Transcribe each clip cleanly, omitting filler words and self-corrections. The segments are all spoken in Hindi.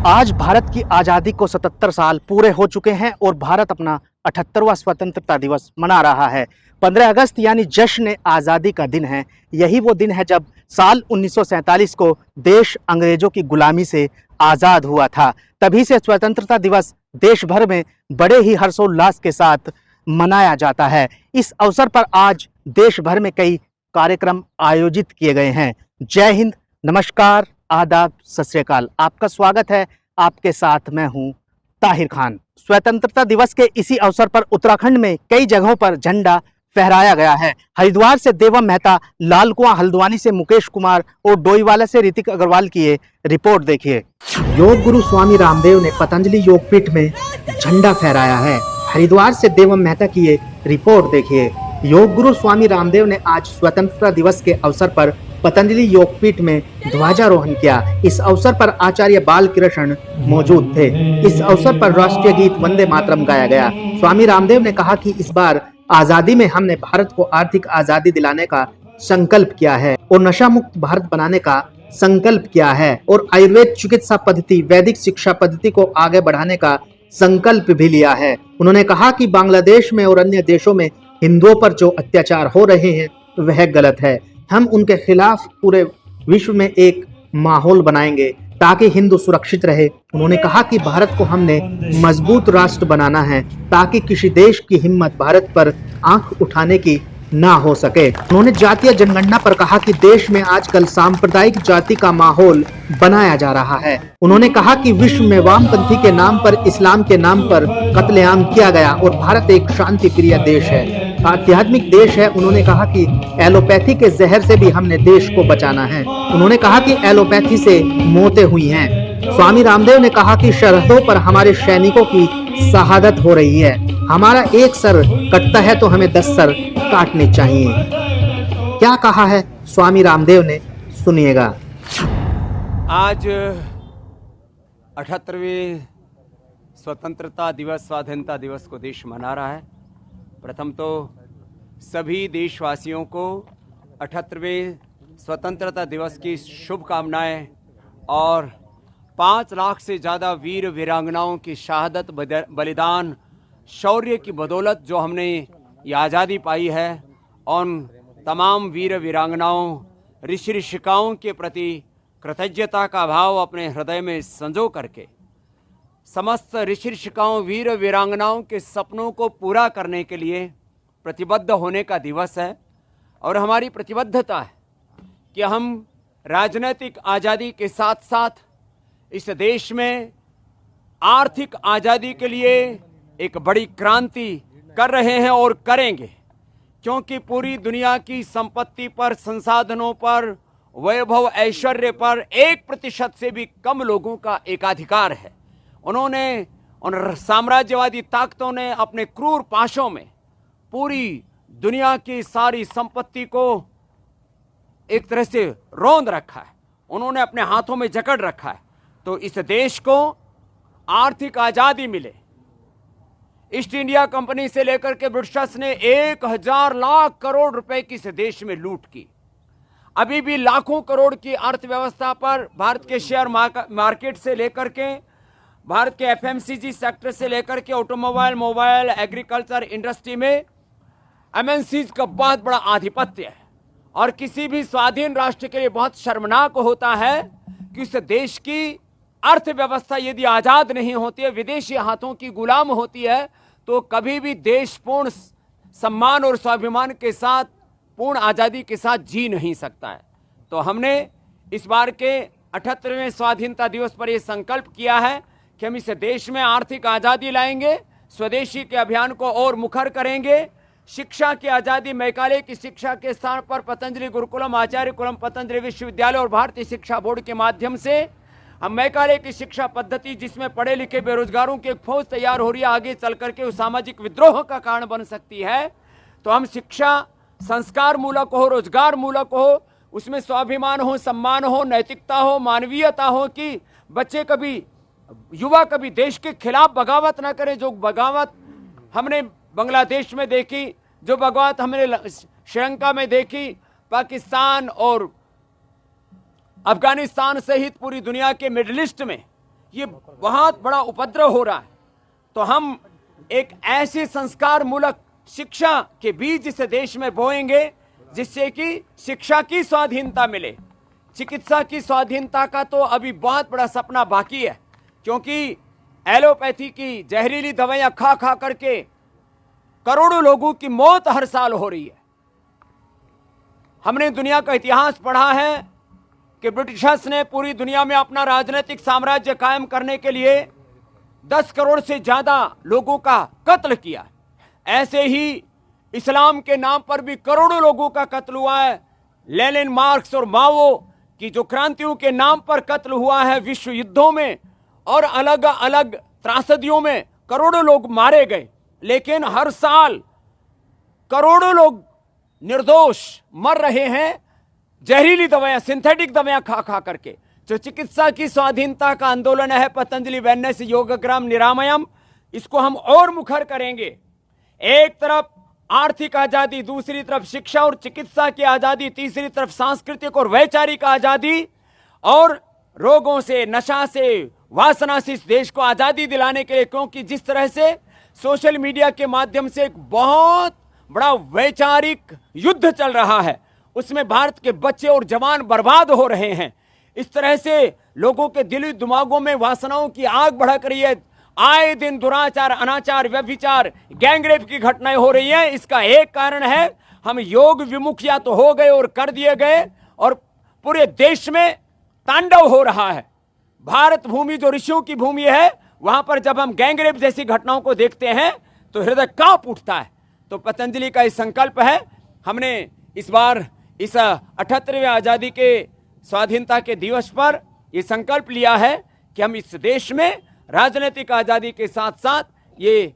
आज भारत की आज़ादी को 77 साल पूरे हो चुके हैं और भारत अपना 78वां स्वतंत्रता दिवस मना रहा है। 15 अगस्त यानी जश्न आज़ादी का दिन है। यही वो दिन है जब साल 1947 को देश अंग्रेजों की गुलामी से आज़ाद हुआ था। तभी से स्वतंत्रता दिवस देश भर में बड़े ही हर्षोल्लास के साथ मनाया जाता है। इस अवसर पर आज देश भर में कई कार्यक्रम आयोजित किए गए हैं। जय हिंद, नमस्कार, आदाब, सत श्री अकाल। आपका स्वागत है। आपके साथ मैं हूं ताहिर खान। स्वतंत्रता दिवस के इसी अवसर पर उत्तराखंड में कई जगहों पर झंडा फहराया गया है। हरिद्वार से देवम मेहता, लालकुआं हल्द्वानी से मुकेश कुमार और डोईवाला से ऋतिक अग्रवाल की ये रिपोर्ट देखिए। योग गुरु स्वामी रामदेव ने पतंजलि योगपीठ में झंडा फहराया है। हरिद्वार से देवम मेहता की ये रिपोर्ट देखिए। योग गुरु स्वामी रामदेव ने आज स्वतंत्रता दिवस के अवसर पर पतंजलि योगपीठ में ध्वजारोहण किया। इस अवसर पर आचार्य बालकृष्ण मौजूद थे। इस अवसर पर राष्ट्रीय गीत वंदे मातरम गाया गया। स्वामी रामदेव ने कहा कि इस बार आजादी में हमने भारत को आर्थिक आजादी दिलाने का संकल्प किया है और नशा मुक्त भारत बनाने का संकल्प किया है और आयुर्वेद चिकित्सा पद्धति, वैदिक शिक्षा पद्धति को आगे बढ़ाने का संकल्प भी लिया है। उन्होंने कहा कि बांग्लादेश में और अन्य देशों में हिंदुओं पर जो अत्याचार हो रहे हैं वह गलत है। हम उनके खिलाफ पूरे विश्व में एक माहौल बनाएंगे ताकि हिंदू सुरक्षित रहे। उन्होंने कहा कि भारत को हमने मजबूत राष्ट्र बनाना है ताकि किसी देश की हिम्मत भारत पर आंख उठाने की ना हो सके। उन्होंने जातीय जनगणना पर कहा कि देश में आजकल सांप्रदायिक जाति का माहौल बनाया जा रहा है। उन्होंने कहा कि विश्व में वामपंथी के नाम पर, इस्लाम के नाम पर कत्लेआम किया गया और भारत एक शांति प्रिय देश है, आध्यात्मिक देश है। उन्होंने कहा कि एलोपैथी के जहर से भी हमने देश को बचाना है। उन्होंने कहा कि एलोपैथी से मौतें हुई हैं। स्वामी रामदेव ने कहा कि सरहदों पर हमारे सैनिकों की शहादत हो रही है। हमारा एक सर कटता है तो हमें 10 सर काटने चाहिए। क्या कहा है स्वामी रामदेव ने, सुनिएगा। आज 78वें स्वतंत्रता दिवस, स्वाधीनता दिवस को देश मना रहा है। प्रथम तो सभी देशवासियों को 78वें स्वतंत्रता दिवस की शुभकामनाएं और 5 लाख से ज़्यादा वीर वीरांगनाओं की शहादत, बलिदान, शौर्य की बदौलत जो हमने ये आज़ादी पाई है, उन तमाम वीर वीरांगनाओं, ऋषि ऋषिकाओं के प्रति कृतज्ञता का भाव अपने हृदय में संजो करके समस्त ऋषि ऋषिकाओं, वीर वीरांगनाओं के सपनों को पूरा करने के लिए प्रतिबद्ध होने का दिवस है। और हमारी प्रतिबद्धता है कि हम राजनीतिक आज़ादी के साथ साथ इस देश में आर्थिक आज़ादी के लिए एक बड़ी क्रांति कर रहे हैं और करेंगे, क्योंकि पूरी दुनिया की संपत्ति पर, संसाधनों पर, वैभव ऐश्वर्य पर 1% से भी कम लोगों का एकाधिकार है। उन्होंने, उन साम्राज्यवादी ताकतों ने अपने क्रूर पाशों में पूरी दुनिया की सारी संपत्ति को एक तरह से रौंद रखा है, उन्होंने अपने हाथों में जकड़ रखा है। तो इस देश को आर्थिक आजादी मिले। ईस्ट इंडिया कंपनी से लेकर के ब्रिटिशर्स ने 1000 लाख करोड़ रुपए की इस देश में लूट की। अभी भी लाखों करोड़ की अर्थव्यवस्था पर भारत के शेयर मार्केट से लेकर के, भारत के एफएमसीजी सेक्टर से लेकर के ऑटोमोबाइल, मोबाइल, एग्रीकल्चर इंडस्ट्री में एमएनसीज का बहुत बड़ा आधिपत्य है। और किसी भी स्वाधीन राष्ट्र के लिए बहुत शर्मनाक होता है कि उस देश की अर्थव्यवस्था यदि आजाद नहीं होती है, विदेशी हाथों की गुलाम होती है, तो कभी भी देश पूर्ण सम्मान और स्वाभिमान के साथ, पूर्ण आजादी के साथ जी नहीं सकता है। तो हमने इस बार के 78वें स्वाधीनता दिवस पर यह संकल्प किया है कि हम इस देश में आर्थिक आजादी लाएंगे, स्वदेशी के अभियान को और मुखर करेंगे, शिक्षा की आजादी, मैकाले की शिक्षा के स्थान पर पतंजलि गुरुकुलम, आचार्य कुलम पतंजलि विश्वविद्यालय और भारतीय शिक्षा बोर्ड के माध्यम से हम मैकाले की शिक्षा पद्धति, जिसमें पढ़े लिखे बेरोजगारों की एक फौज तैयार हो रही है, आगे चल करके उस सामाजिक विद्रोह का कारण बन सकती है। तो हम शिक्षा संस्कार मूलक हो, रोजगार मूलक हो, उसमें स्वाभिमान हो, सम्मान हो, नैतिकता हो, मानवीयता हो, कि बच्चे कभी, युवा कभी देश के खिलाफ बगावत ना करें। जो बगावत हमने बांग्लादेश में देखी, जो बगावत हमने श्रीलंका में देखी, पाकिस्तान और अफगानिस्तान सहित पूरी दुनिया के मिडिल ईस्ट में ये बहुत बड़ा उपद्रव हो रहा है, तो हम एक ऐसे संस्कार मूलक शिक्षा के बीज इस देश में बोएंगे जिससे कि शिक्षा की स्वाधीनता मिले। चिकित्सा की स्वाधीनता का तो अभी बहुत बड़ा सपना बाकी है, क्योंकि एलोपैथी की जहरीली दवाइयां खा खा करके करोड़ों लोगों की मौत हर साल हो रही है। हमने दुनिया का इतिहास पढ़ा है कि ब्रिटिशर्स ने पूरी दुनिया में अपना राजनीतिक साम्राज्य कायम करने के लिए 10 करोड़ से ज्यादा लोगों का कत्ल किया। ऐसे ही इस्लाम के नाम पर भी करोड़ों लोगों का कत्ल हुआ है। लेनिन, मार्क्स और माओ की जो क्रांतियों के नाम पर कत्ल हुआ है विश्व युद्धों में और अलग अलग त्रासदियों में करोड़ों लोग मारे गए, लेकिन हर साल करोड़ों लोग निर्दोष मर रहे हैं जहरीली दवाइयां, सिंथेटिक दवाइयां खा खा करके। जो चिकित्सा की स्वाधीनता का आंदोलन है पतंजलि वेलनेस योगग्राम निरामयम, इसको हम और मुखर करेंगे। एक तरफ आर्थिक आजादी, दूसरी तरफ शिक्षा और चिकित्सा की आजादी, तीसरी तरफ सांस्कृतिक और वैचारिक आजादी, और रोगों से, नशा से, वासना से इस देश को आजादी दिलाने के लिए। क्योंकि जिस तरह से सोशल मीडिया के माध्यम से एक बहुत बड़ा वैचारिक युद्ध चल रहा है, उसमें भारत के बच्चे और जवान बर्बाद हो रहे हैं। इस तरह से लोगों के दिली दिमागों में वासनाओं की आग भड़क रही है। आए दिन दुराचार, अनाचार, व्यभिचार, गैंगरेप की घटनाएं हो रही हैं। इसका एक कारण है हम योग विमुख या तो हो गए और कर दिए गए, और पूरे देश में तांडव हो रहा है। भारत भूमि जो ऋषियों की भूमि है, वहां पर जब हम गैंगरेप जैसी घटनाओं को देखते हैं तो हृदय कांप उठता है। तो पतंजलि का ये संकल्प है, हमने इस बार इस 78वें आजादी के स्वाधीनता के दिवस पर यह संकल्प लिया है कि हम इस देश में राजनीतिक आजादी के साथ साथ ये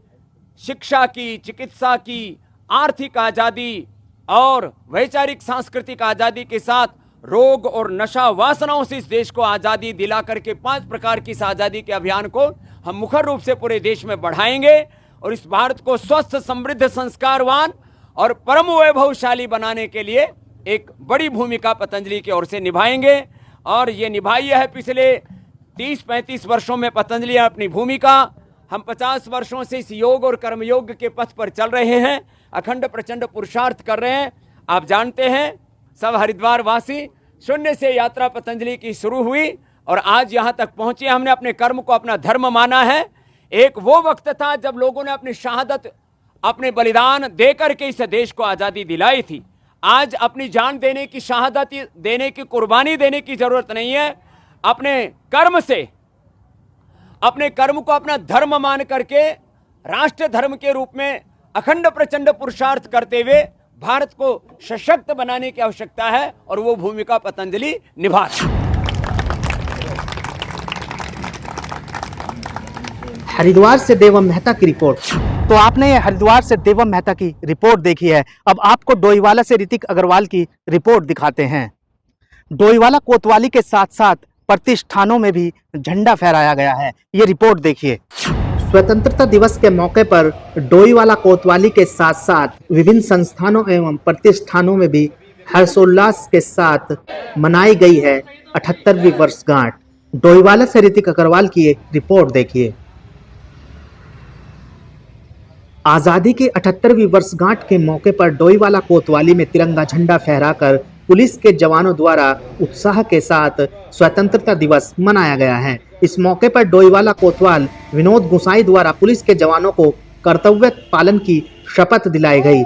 शिक्षा की, चिकित्सा की, आर्थिक आजादी और वैचारिक सांस्कृतिक आजादी के साथ रोग और नशा वासनाओं से इस देश को आजादी दिला करके 5 प्रकार की इस आजादी के अभियान को हम मुखर रूप से पूरे देश में बढ़ाएंगे और इस भारत को स्वस्थ, समृद्ध, संस्कारवान और परम वैभवशाली बनाने के लिए एक बड़ी भूमिका पतंजलि की ओर से निभाएंगे। और ये निभाई है पिछले 30-35 वर्षों में पतंजलि अपनी भूमिका। हम 50 वर्षों से इस योग और कर्मयोग के पथ पर चल रहे हैं, अखंड प्रचंड पुरुषार्थ कर रहे हैं। आप जानते हैं सब हरिद्वार वासी, शून्य से यात्रा पतंजलि की शुरू हुई और आज यहाँ तक पहुंचे। हमने अपने कर्म को अपना धर्म माना है। एक वो वक्त था जब लोगों ने अपनी शहादत, अपने बलिदान देकर के इस देश को आज़ादी दिलाई थी। आज अपनी जान देने की, शहादत देने की, कुर्बानी देने की जरूरत नहीं है। अपने कर्म से, अपने कर्म को अपना धर्म मान करके राष्ट्र धर्म के रूप में अखंड प्रचंड पुरुषार्थ करते हुए भारत को सशक्त बनाने की आवश्यकता है और वो भूमिका पतंजलि निभा रहा है। हरिद्वार से देवम मेहता की रिपोर्ट। तो आपने ये हरिद्वार से देवम मेहता की रिपोर्ट देखी है। अब आपको डोईवाला से ऋतिक अग्रवाल की रिपोर्ट दिखाते हैं। डोईवाला कोतवाली के साथ साथ प्रतिष्ठानों में भी झंडा फहराया गया है। ये रिपोर्ट देखिए। स्वतंत्रता दिवस के मौके पर डोईवाला कोतवाली के साथ साथ विभिन्न संस्थानों एवं प्रतिष्ठानों में भी हर्षोल्लास के साथ मनाई गई है 78वीं वर्षगांठ। डोईवाला से ऋतिक अग्रवाल की एक रिपोर्ट देखिए। आजादी की 78वीं वर्षगांठ के मौके पर डोईवाला कोतवाली में तिरंगा झंडा फहराकर पुलिस के जवानों द्वारा उत्साह के साथ स्वतंत्रता दिवस मनाया गया है। इस मौके पर डोईवाला कोतवाल विनोद गुसाई द्वारा पुलिस के जवानों को कर्तव्य पालन की शपथ दिलाई गई,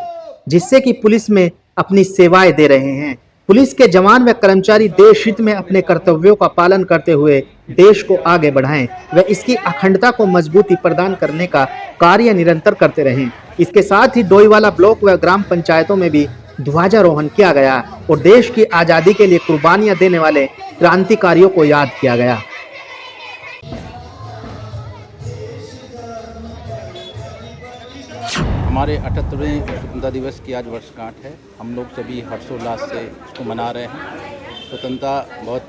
जिससे कि पुलिस में अपनी सेवाएं दे रहे हैं। पुलिस के जवान व कर्मचारी देश हित में अपने कर्तव्यों का पालन करते हुए देश को आगे बढ़ाएं व इसकी अखंडता को मजबूती प्रदान करने का कार्य निरंतर करते रहें। इसके साथ ही डोईवाला ब्लॉक व ग्राम पंचायतों में भी ध्वजारोहण किया गया और देश की आज़ादी के लिए कुर्बानियां देने वाले क्रांतिकारियों को याद किया गया। हमारे 78वें स्वतंत्रता दिवस की आज वर्षगांठ है। हम लोग सभी हर्षोल्लास से इसको मना रहे हैं। स्वतंत्रता बहुत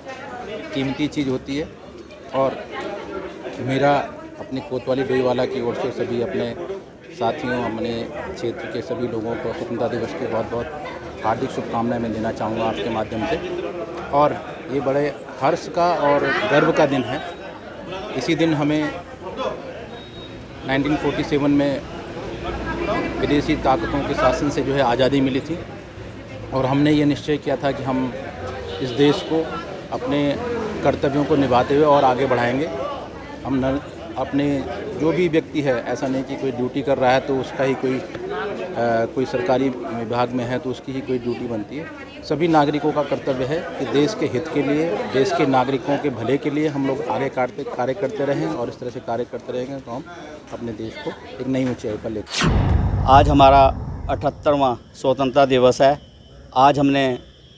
कीमती चीज़ होती है और मेरा अपने कोतवाली डोईवाला की ओर से सभी अपने साथियों, अपने क्षेत्र के सभी लोगों को स्वतंत्रता दिवस की बहुत बहुत हार्दिक शुभकामनाएं मैं देना चाहूँगा आपके माध्यम से। और ये बड़े हर्ष का और गर्व का दिन है इसी दिन हमें 1947 में विदेशी ताकतों के शासन से जो है आज़ादी मिली थी और हमने ये निश्चय किया था कि हम इस देश को अपने कर्तव्यों को निभाते हुए और आगे बढ़ाएंगे। हम न अपने जो भी व्यक्ति है, ऐसा नहीं कि कोई ड्यूटी कर रहा है तो उसका ही कोई सरकारी विभाग में है तो उसकी ही कोई ड्यूटी बनती है। सभी नागरिकों का कर्तव्य है कि देश के हित के लिए, देश के नागरिकों के भले के लिए हम लोग आगे कार्य करते रहें और इस तरह से कार्य करते रहेंगे तो हम अपने देश को एक नई ऊंचाई पर लेकर। आज हमारा 78वां स्वतंत्रता दिवस है। आज हमने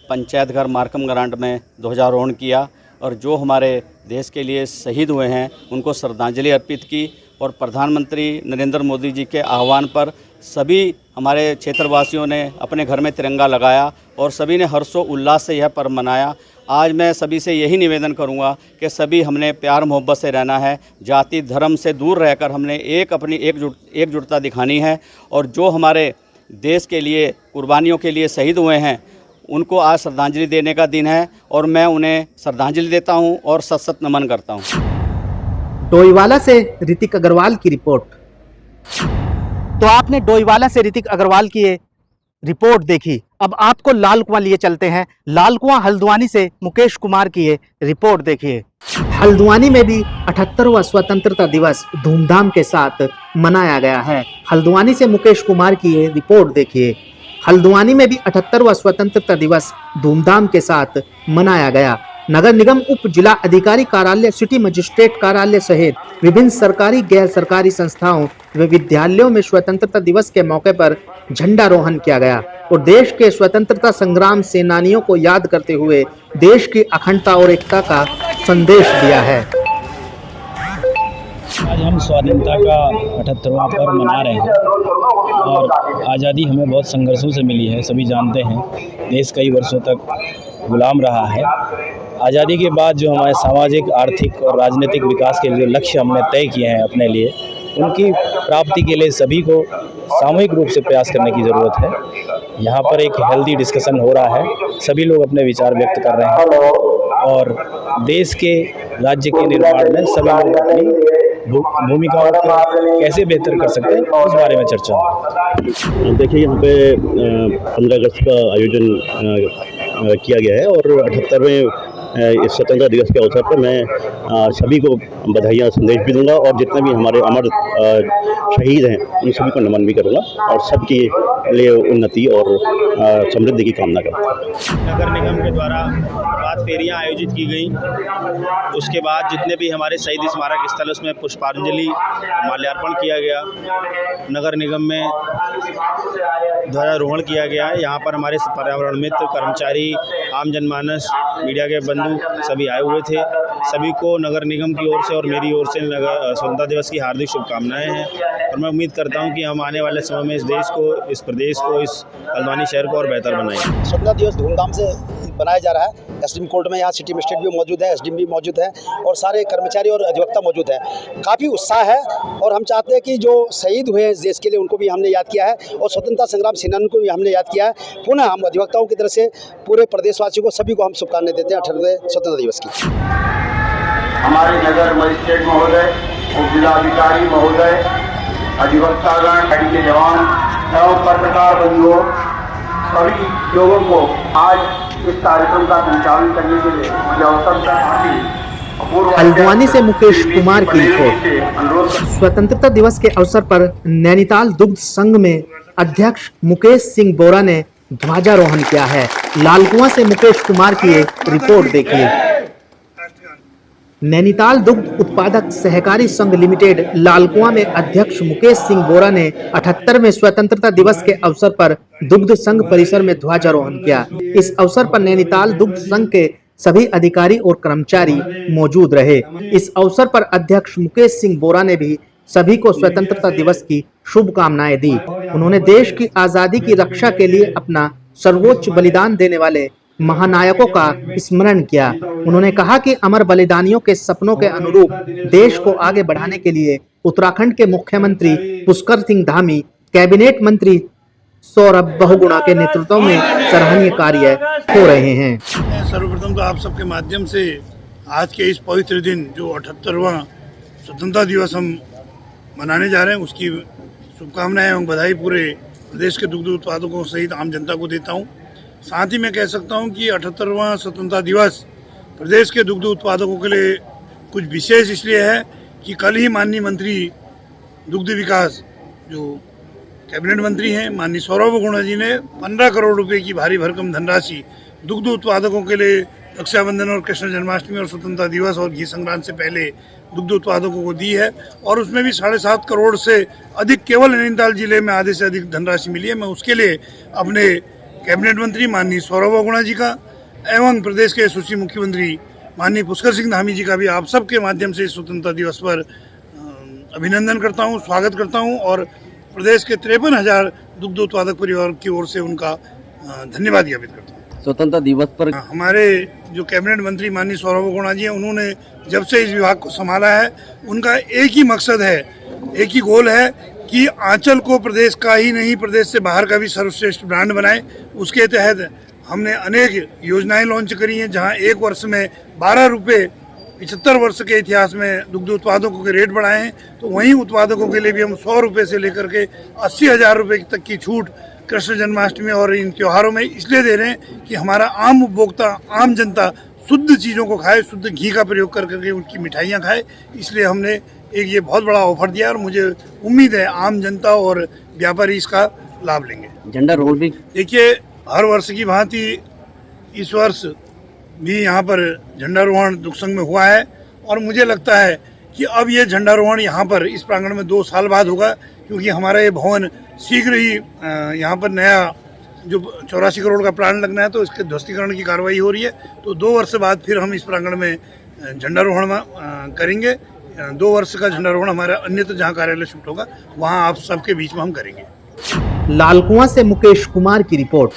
पंचायत घर मार्कम ग्रांट में ध्वजारोहण किया और जो हमारे देश के लिए शहीद हुए हैं उनको श्रद्धांजलि अर्पित की और प्रधानमंत्री नरेंद्र मोदी जी के आह्वान पर सभी हमारे क्षेत्रवासियों ने अपने घर में तिरंगा लगाया और सभी ने हर्षो उल्लास से यह पर्व मनाया। आज मैं सभी से यही निवेदन करूंगा कि सभी हमने प्यार मोहब्बत से रहना है, जाति धर्म से दूर रहकर हमने अपनी एकजुटता दिखानी है और जो हमारे देश के लिए कुर्बानियों के लिए शहीद हुए हैं उनको आज श्रद्धांजलि देने का दिन है और मैं उन्हें श्रद्धांजलि देता हूं और सत सत नमन करता हूं। डोईवाला से ऋतिक अग्रवाल की रिपोर्ट। तो आपने डोईवाला से ऋतिक अग्रवाल की ये रिपोर्ट देखी। अब आपको लाल कुआं लिए चलते हैं। लाल कुआं हल्द्वानी से मुकेश कुमार की ये रिपोर्ट देखिए। हल्द्वानी में भी 78वां स्वतंत्रता दिवस धूमधाम के साथ मनाया गया है। हल्द्वानी से मुकेश कुमार की ये रिपोर्ट देखिए। हल्द्वानी में भी 78वां स्वतंत्रता दिवस धूमधाम के साथ मनाया गया। नगर निगम उप जिला अधिकारी कार्यालय, सिटी मजिस्ट्रेट कार्यालय सहित विभिन्न सरकारी गैर सरकारी संस्थाओं व विद्यालयों में स्वतंत्रता दिवस के मौके पर झंडारोहण किया गया और देश के स्वतंत्रता संग्राम सेनानियों को याद करते हुए देश की अखंडता और एकता का संदेश दिया है। आज हम स्वाधीनता का 78वां पर्व मना रहे हैं और आज़ादी हमें बहुत संघर्षों से मिली है। सभी जानते हैं देश कई वर्षों तक गुलाम रहा है। आज़ादी के बाद जो हमारे सामाजिक, आर्थिक और राजनीतिक विकास के जो लक्ष्य हमने तय किए हैं अपने लिए, उनकी प्राप्ति के लिए सभी को सामूहिक रूप से प्रयास करने की ज़रूरत है। यहाँ पर एक हेल्दी डिस्कशन हो रहा है, सभी लोग अपने विचार व्यक्त कर रहे हैं और देश के, राज्य के निर्माण में सभी लोग अपनी भूमिकाओं को कैसे बेहतर कर सकते हैं उस बारे में चर्चा हो। देखिए, यहाँ पे 15 अगस्त का आयोजन किया गया है और 78वें इस स्वतंत्रता दिवस के अवसर पर मैं सभी को बधाइयाँ संदेश भी दूंगा और जितने भी हमारे अमर शहीद हैं उन सभी को नमन भी करूंगा और सबके लिए उन्नति और समृद्धि की कामना करता हूँ। नगर निगम के द्वारा प्रभात फेरियाँ आयोजित की गई। उसके बाद जितने भी हमारे शहीद स्मारक स्थल उसमें पुष्पांजलि माल्यार्पण किया गया। नगर निगम में ध्वजारोहण किया गया। यहाँ पर हमारे पर्यावरण मित्र, कर्मचारी, आम जनमानस, मीडिया के बंधु सभी आए हुए थे। सभी को नगर निगम की ओर से और मेरी ओर से स्वतंत्रता दिवस की हार्दिक शुभकामनाएं हैं और मैं उम्मीद करता हूं कि हम आने वाले समय में इस देश को, इस प्रदेश को, इस हल्द्वानी शहर को और बेहतर बनाएंगे। स्वतंत्रता दिवस धूमधाम से बनाया जा रहा है। एसडीएम कोर्ट में यहाँ सिटी मजिस्ट्रेट भी मौजूद है, एसडीएम भी मौजूद है और सारे कर्मचारी और अधिवक्ता मौजूद है। काफ़ी उत्साह है और हम चाहते हैं कि जो शहीद हुए हैं इस देश के लिए उनको भी हमने याद किया है और स्वतंत्रता संग्राम सेनानियों को भी हमने याद किया है। पुनः हम अधिवक्ताओं की तरफ से पूरे प्रदेशवासियों को, सभी को हम शुभकामनाएं देते हैं 78वें स्वतंत्रता दिवस की। हमारे नगर मजिस्ट्रेट महोदय, उप जिलाधिकारी महोदय, अधिवक्तागण, गाड़ी के जवान एवं पत्रकार बंधुओं, सभी लोगों को आज इस कार्यक्रम का संचालन करने के लिए मुझे अवसर प्राप्त। हल्द्वानी से मुकेश कुमार की रिपोर्ट। स्वतंत्रता दिवस के अवसर पर नैनीताल दुग्ध संघ में अध्यक्ष मुकेश सिंह बोरा ने ध्वजारोहण किया है। लाल कुआं से मुकेश कुमार की एक रिपोर्ट देखिए। नैनीताल दुग्ध उत्पादक सहकारी संघ लिमिटेड लाल कुआं में अध्यक्ष मुकेश सिंह बोरा ने 78वें स्वतंत्रता दिवस के अवसर पर दुग्ध संघ परिसर में ध्वजारोहण किया। इस अवसर पर नैनीताल दुग्ध संघ के सभी अधिकारी और कर्मचारी मौजूद रहे। इस अवसर पर अध्यक्ष मुकेश सिंह बोरा ने भी सभी को स्वतंत्रता दिवस की शुभकामनाएं दी। उन्होंने देश की आजादी की रक्षा के लिए अपना सर्वोच्च बलिदान देने वाले महानायकों का स्मरण किया। उन्होंने कहा कि अमर बलिदानियों के सपनों के अनुरूप देश को आगे बढ़ाने के लिए उत्तराखंड के मुख्यमंत्री पुष्कर सिंह धामी, कैबिनेट मंत्री सौरभ बहुगुणा के नेतृत्व में सराहनीय कार्य हो रहे हैं। सर्वप्रथम तो आप सबके माध्यम से आज के इस पवित्र दिन जो 78वां स्वतंत्रता दिवस हम मनाने जा रहे हैं, उसकी शुभकामनाएं एवं बधाई पूरे प्रदेश के दुग्ध उत्पादकों सहित आम जनता को देता हूं। साथ ही मैं कह सकता हूं कि 78वां स्वतंत्रता दिवस प्रदेश के दुग्ध उत्पादकों के लिए कुछ विशेष इसलिए है कि कल ही माननीय मंत्री दुग्ध विकास जो कैबिनेट मंत्री हैं माननीय सौरभ गुणा जी ने 15 करोड़ रुपए की भारी भरकम धनराशि दुग्ध उत्पादकों के लिए रक्षाबंधन और कृष्ण जन्माष्टमी और स्वतंत्रता दिवस और घी संक्रांत से पहले दुग्ध उत्पादकों को दी है, और उसमें भी 7.5 करोड़ से अधिक केवल नैनीताल जिले में आधे से अधिक धनराशि मिली है। मैं उसके लिए अपने कैबिनेट मंत्री माननीय सौरभ गुणा जी का एवं प्रदेश के यशस्वी मुख्यमंत्री माननीय पुष्कर सिंह धामी जी का भी आप सबके माध्यम से स्वतंत्रता दिवस पर अभिनंदन करता हूँ, स्वागत करता हूँ, और प्रदेश के 53,000 दुग्ध उत्पादक परिवार की ओर से उनका धन्यवाद ज्ञापित करता हूँ। स्वतंत्रता दिवस पर हमारे जो कैबिनेट मंत्री माननीय सौरभ गुणा जी हैं, उन्होंने जब से इस विभाग को संभाला है, उनका एक ही मकसद है, एक ही गोल है कि आंचल को प्रदेश का ही नहीं प्रदेश से बाहर का भी सर्वश्रेष्ठ ब्रांड बनाए। उसके तहत हमने अनेक योजनाएं लॉन्च करी हैं, जहां एक वर्ष में 12 रुपये 75 वर्ष के इतिहास में दुग्ध उत्पादकों के रेट बढ़ाए हैं। तो वहीं उत्पादकों के लिए भी हम 100 रुपये से लेकर के 80,000 रुपये तक की छूट कृष्ण जन्माष्टमी और इन त्योहारों में इसलिए दे रहे हैं कि हमारा आम उपभोक्ता, आम जनता शुद्ध चीज़ों को खाए, शुद्ध घी का प्रयोग कर करके उनकी मिठाइयाँ खाए। इसलिए हमने एक ये बहुत बड़ा ऑफर दिया और मुझे उम्मीद है आम जनता और व्यापारी इसका लाभ लेंगे। झंडा रोल भी देखिए, हर वर्ष की भांति इस वर्ष भी यहाँ पर झंडारोहण दुगसंग में हुआ है, और मुझे लगता है कि अब ये झंडारोहण यहाँ पर इस प्रांगण में 2 साल बाद होगा, क्योंकि हमारा ये भवन शीघ्र ही यहाँ पर नया जो 84 करोड़ का प्लान लगना है, तो इसके ध्वस्तीकरण की कार्रवाई हो रही है। तो 2 वर्ष बाद फिर हम इस प्रांगण में झंडारोहण करेंगे। 2 वर्ष का झंडारोहण हमारा अन्यत्र जहाँ कार्यालय शिफ्ट होगा वहाँ आप सबके बीच में हम करेंगे। लालकुआं से मुकेश कुमार की रिपोर्ट।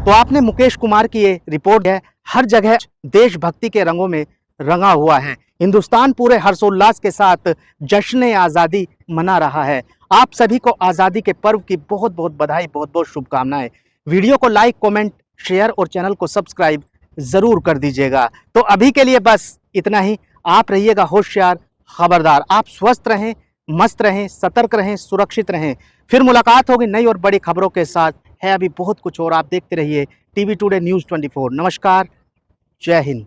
तो आपने मुकेश कुमार की ये रिपोर्ट है, हर जगह देशभक्ति के रंगों में रंगा हुआ है। हिंदुस्तान पूरे हर्षोल्लास के साथ जश्न आज़ादी मना रहा है। आप सभी को आज़ादी के पर्व की बहुत बहुत बधाई, बहुत बहुत शुभकामनाएं। वीडियो को लाइक, कमेंट, शेयर और चैनल को सब्सक्राइब जरूर कर दीजिएगा। तो अभी के लिए बस इतना ही। आप रहिएगा होशियार, खबरदार। आप स्वस्थ रहें, मस्त रहें, सतर्क रहें, सुरक्षित रहें। फिर मुलाकात होगी नई और बड़ी खबरों के साथ। है अभी बहुत कुछ और, आप देखते रहिए टीवी टुडे न्यूज़ 24। नमस्कार, जय हिंद।